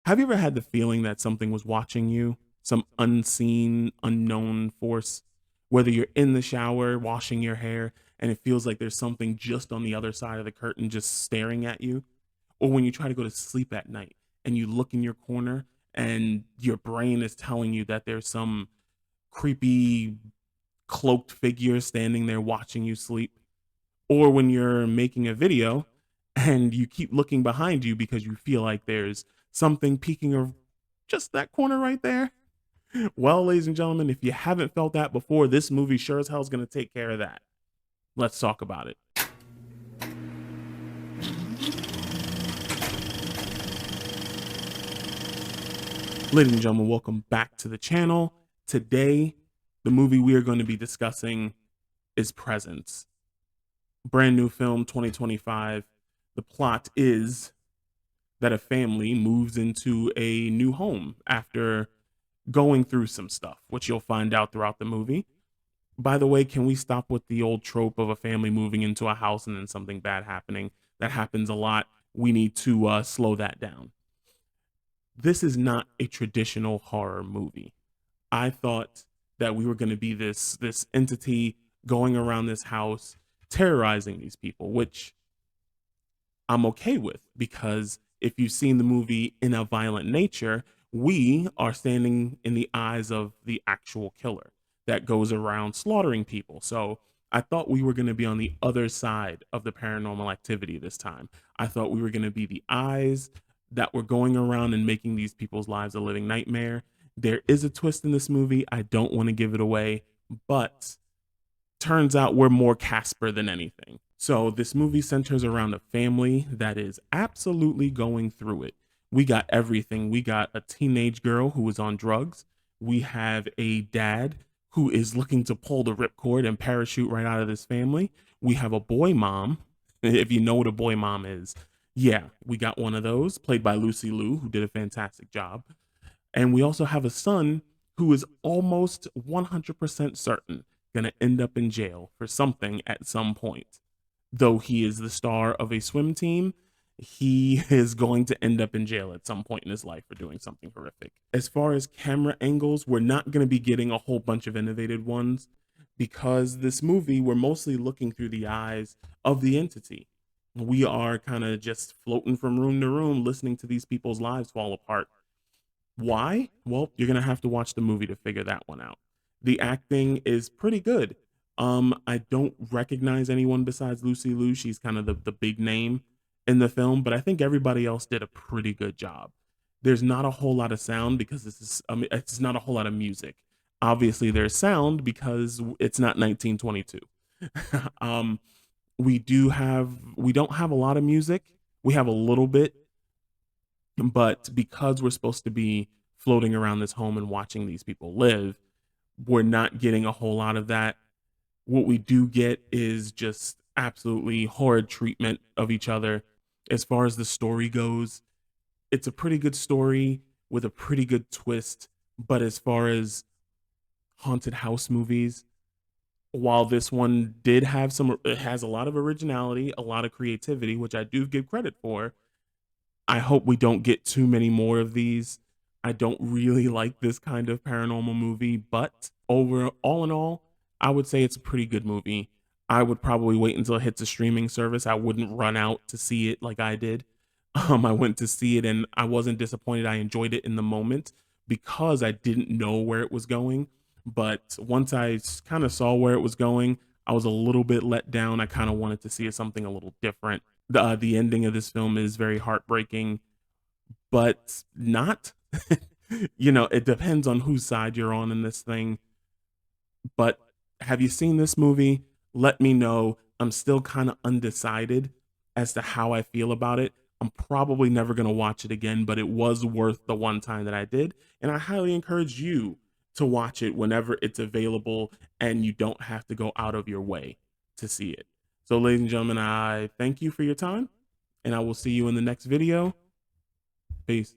Have you ever had the feeling that something was watching you? Some unseen, unknown force? Whether you're in the shower, washing your hair, and it feels like there's something just on the other side of the curtain just staring at you? Or when you try to go to sleep at night and you look in your corner and your brain is telling you that there's some creepy cloaked figure standing there watching you sleep? Or when you're making a video and you keep looking behind you because you feel like there's something peeking or just that corner right there. Well, ladies and gentlemen, if you haven't felt that before, this movie sure as hell is going to take care of that. Let's talk about it. Ladies and gentlemen, welcome back to the channel. Today, the movie we are going to be discussing is Presence. Brand new film 2025. The plot is that a family moves into a new home after going through some stuff, which you'll find out throughout the movie. By the way, can we stop with the old trope of a family moving into a house and then something bad happening? That happens a lot. We need to slow that down. This is not a traditional horror movie. I thought that we were going to be this entity going around this house terrorizing these people, which I'm okay with because if you've seen the movie In a Violent Nature, we are standing in the eyes of the actual killer that goes around slaughtering people. So I thought we were going to be on the other side of the paranormal activity this time. I thought we were going to be the eyes that were going around and making these people's lives a living nightmare. There is a twist in this movie. I don't want to give it away, but turns out we're more Casper than anything. So this movie centers around a family that is absolutely going through it. We got everything. We got a teenage girl who is on drugs. We have a dad who is looking to pull the ripcord and parachute right out of this family. We have a boy mom. If you know what a boy mom is, yeah, we got one of those played by Lucy Liu, who did a fantastic job. And we also have a son who is almost 100% certain going to end up in jail for something at some point. Though he is the star of a swim team, he is going to end up in jail at some point in his life for doing something horrific. As far as camera angles, we're not going to be getting a whole bunch of innovative ones because this movie, we're mostly looking through the eyes of the entity. We are kind of just floating from room to room, listening to these people's lives fall apart. Why? Well, you're gonna have to watch the movie to figure that one out. The acting is pretty good. I don't recognize anyone besides Lucy Liu. She's kind of the big name in the film, but I think everybody else did a pretty good job. There's not a whole lot of sound because it's not a whole lot of music. Obviously, there's sound because it's not 1922. um, we don't have a lot of music. We have a little bit, but because we're supposed to be floating around this home and watching these people live, we're not getting a whole lot of that. What we do get is just absolutely horrid treatment of each other. As far as the story goes, it's a pretty good story with a pretty good twist. But as far as haunted house movies, while this one did have it has a lot of originality, a lot of creativity, which I do give credit for, I hope we don't get too many more of these. I don't really like this kind of paranormal movie, but all in all, I would say it's a pretty good movie. I would probably wait until it hits a streaming service. I wouldn't run out to see it like I did. I went to see it and I wasn't disappointed. I enjoyed it in the moment because I didn't know where it was going. But once I kind of saw where it was going, I was a little bit let down. I kind of wanted to see something a little different. The ending of this film is very heartbreaking, but not. It depends on whose side you're on in this thing. But have you seen this movie? Let me know. I'm still kind of undecided as to how I feel about it. I'm probably never going to watch it again, but it was worth the one time that I did. And I highly encourage you to watch it whenever it's available and you don't have to go out of your way to see it. So, ladies and gentlemen, I thank you for your time and I will see you in the next video. Peace.